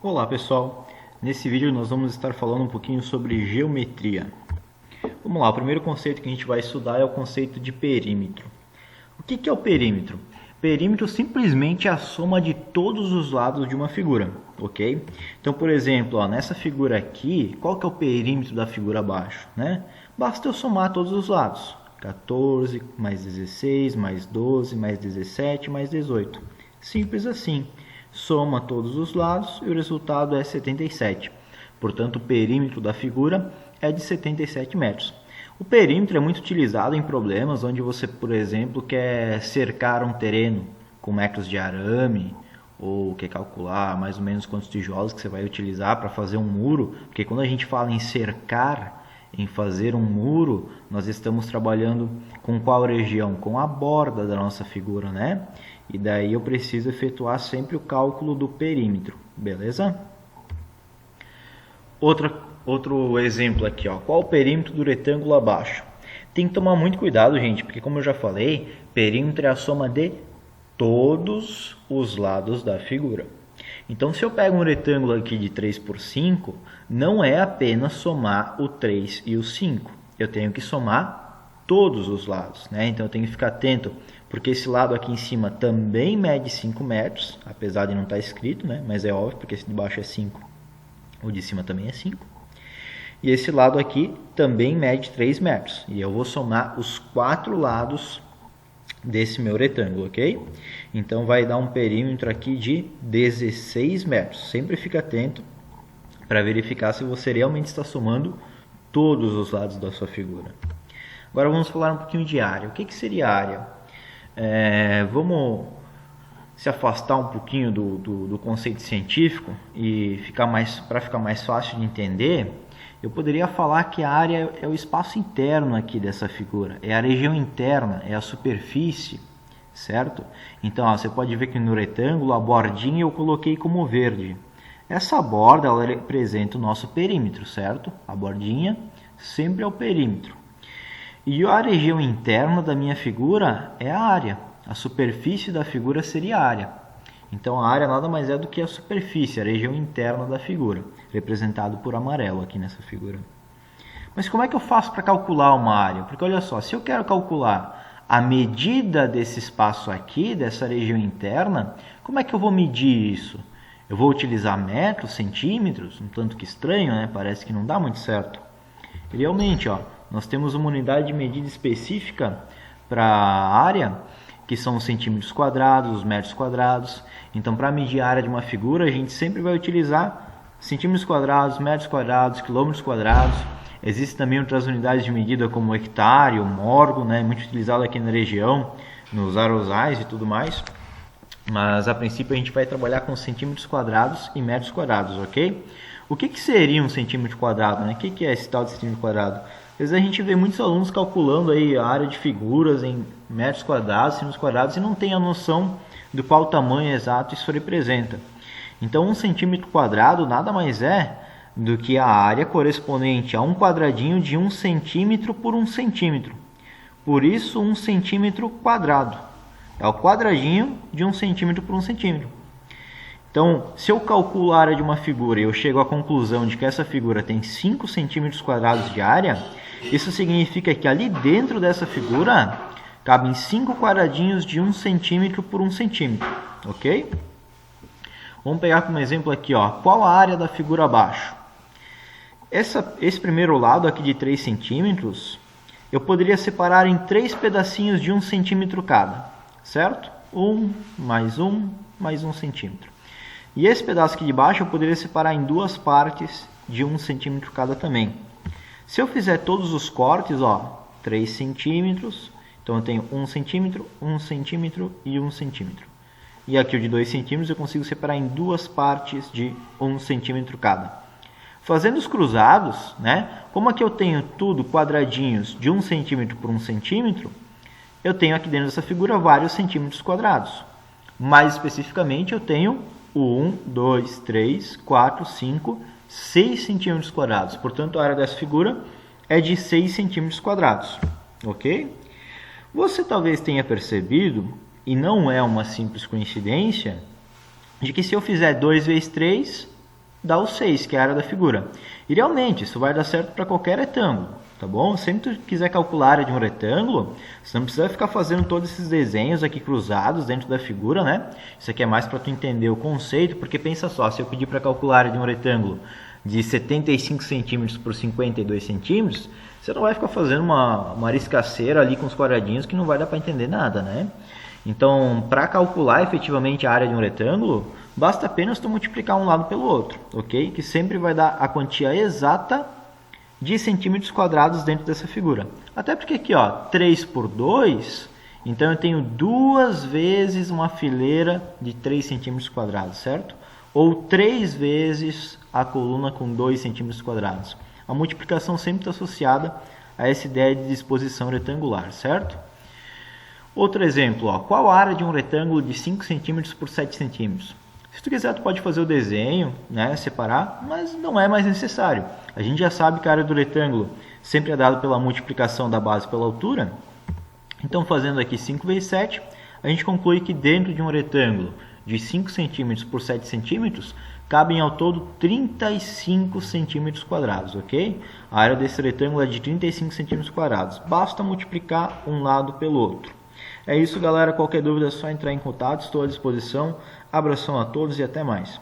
Olá pessoal, nesse vídeo nós vamos estar falando um pouquinho sobre geometria. Vamos lá, o primeiro conceito que a gente vai estudar é o conceito de perímetro. O que é o perímetro? Perímetro simplesmente é a soma de todos os lados de uma figura, ok? Então, por exemplo, nessa figura aqui, qual que é o perímetro da figura abaixo, né? Basta eu somar todos os lados. 14, mais 16, mais 12, mais 17, mais 18. Simples assim. Soma todos os lados e o resultado é 77. Portanto, o perímetro da figura é de 77 metros. O perímetro é muito utilizado em problemas onde você, por exemplo, quer cercar um terreno com metros de arame ou quer calcular mais ou menos quantos tijolos que você vai utilizar para fazer um muro, porque quando a gente fala em cercar, em fazer um muro, nós estamos trabalhando com qual região? Com a borda da nossa figura, né? E daí eu preciso efetuar sempre o cálculo do perímetro, beleza? Outro exemplo aqui, ó. Qual o perímetro do retângulo abaixo? Tem que tomar muito cuidado, gente, porque como eu já falei, perímetro é a soma de todos os lados da figura. Então, se eu pego um retângulo aqui de 3 por 5, não é apenas somar o 3 e o 5. Eu tenho que somar todos os lados, né? Então, eu tenho que ficar atento, porque esse lado aqui em cima também mede 5 metros, apesar de não estar escrito, né? Mas é óbvio, porque esse de baixo é 5, o de cima também é 5. E esse lado aqui também mede 3 metros. E eu vou somar os 4 lados desse meu retângulo, ok? Então vai dar um perímetro aqui de 16 metros. Sempre fica atento para verificar se você realmente está somando todos os lados da sua figura. Agora vamos falar um pouquinho de área. O que seria área? Vamos se afastar um pouquinho do conceito científico e para ficar mais fácil de entender. Eu poderia falar que a área é o espaço interno aqui dessa figura, é a região interna, é a superfície, certo? Então, você pode ver que no retângulo a bordinha eu coloquei como verde. Essa borda ela representa o nosso perímetro, certo? A bordinha sempre é o perímetro. E a região interna da minha figura é a área. A superfície da figura seria a área. Então, a área nada mais é do que a superfície, a região interna da figura, representado por amarelo aqui nessa figura. Mas como é que eu faço para calcular uma área? Porque olha só, se eu quero calcular a medida desse espaço aqui, dessa região interna, como é que eu vou medir isso? Eu vou utilizar metros, centímetros? Um tanto que estranho, né? Parece que não dá muito certo. E realmente, nós temos uma unidade de medida específica para a área, que são os centímetros quadrados, os metros quadrados. Então, para medir a área de uma figura, a gente sempre vai utilizar centímetros quadrados, metros quadrados, quilômetros quadrados. Existem também outras unidades de medida como o hectare, o morgo, né? Muito utilizado aqui na região, nos arrozais e tudo mais. Mas, a princípio, a gente vai trabalhar com centímetros quadrados e metros quadrados, ok? O que seria um centímetro quadrado, né? O que é esse tal de centímetro quadrado? Às vezes a gente vê muitos alunos calculando aí a área de figuras em metros quadrados, centímetros quadrados, e não tem a noção do qual tamanho exato isso representa. Então, um centímetro quadrado nada mais é do que a área correspondente a um quadradinho de 1 centímetro por 1 centímetro. Por isso, 1 centímetro quadrado. É o quadradinho de 1 centímetro por 1 centímetro. Então, se eu calculo a área de uma figura e eu chego à conclusão de que essa figura tem 5 centímetros quadrados de área, isso significa que ali dentro dessa figura cabem 5 quadradinhos de 1 centímetro por 1 centímetro, ok? Vamos pegar como exemplo aqui, qual a área da figura abaixo? Esse primeiro lado aqui de 3 centímetros, eu poderia separar em 3 pedacinhos de 1 centímetro cada, certo? 1, mais 1 centímetro. E esse pedaço aqui de baixo eu poderia separar em 2 partes de 1 centímetro cada também. Se eu fizer todos os cortes, 3 centímetros, então eu tenho 1 centímetro, 1 centímetro e 1 centímetro. E aqui o de 2 centímetros eu consigo separar em 2 partes de 1 centímetro cada. Fazendo os cruzados, né? Como aqui eu tenho tudo quadradinhos de 1 centímetro por 1 centímetro, eu tenho aqui dentro dessa figura vários centímetros quadrados. Mais especificamente eu tenho 1, 2, 3, 4, 5, 6 centímetros quadrados. Portanto, a área dessa figura é de 6 centímetros quadrados. Ok? Você talvez tenha percebido, e não é uma simples coincidência, de que se eu fizer 2 vezes 3, dá o 6, que é a área da figura. E realmente, isso vai dar certo para qualquer retângulo, tá bom? Sempre que tu quiser calcular a área de um retângulo, você não precisa ficar fazendo todos esses desenhos aqui cruzados dentro da figura, né? Isso aqui é mais para tu entender o conceito, porque pensa só, se eu pedir para calcular a área de um retângulo de 75 centímetros por 52 centímetros, você não vai ficar fazendo uma riscaceira ali com os quadradinhos que não vai dar para entender nada, né? Então, para calcular efetivamente a área de um retângulo, basta apenas tu multiplicar um lado pelo outro, ok? Que sempre vai dar a quantia exata de centímetros quadrados dentro dessa figura. Até porque aqui, ó, 3 por 2, então eu tenho duas vezes uma fileira de 3 centímetros quadrados, certo? Ou 3 vezes a coluna com 2 centímetros quadrados. A multiplicação sempre está associada a essa ideia de disposição retangular, certo? Outro exemplo, ó, qual a área de um retângulo de 5 centímetros por 7 centímetros? Se tu quiser, tu pode fazer o desenho, né, separar, mas não é mais necessário. A gente já sabe que a área do retângulo sempre é dada pela multiplicação da base pela altura. Então, fazendo aqui 5 vezes 7, a gente conclui que dentro de um retângulo de 5 centímetros por 7 centímetros, cabem ao todo 35 centímetros quadrados, ok? A área desse retângulo é de 35 centímetros quadrados. Basta multiplicar um lado pelo outro. É isso, galera. Qualquer dúvida é só entrar em contato. Estou à disposição. Abração a todos e até mais.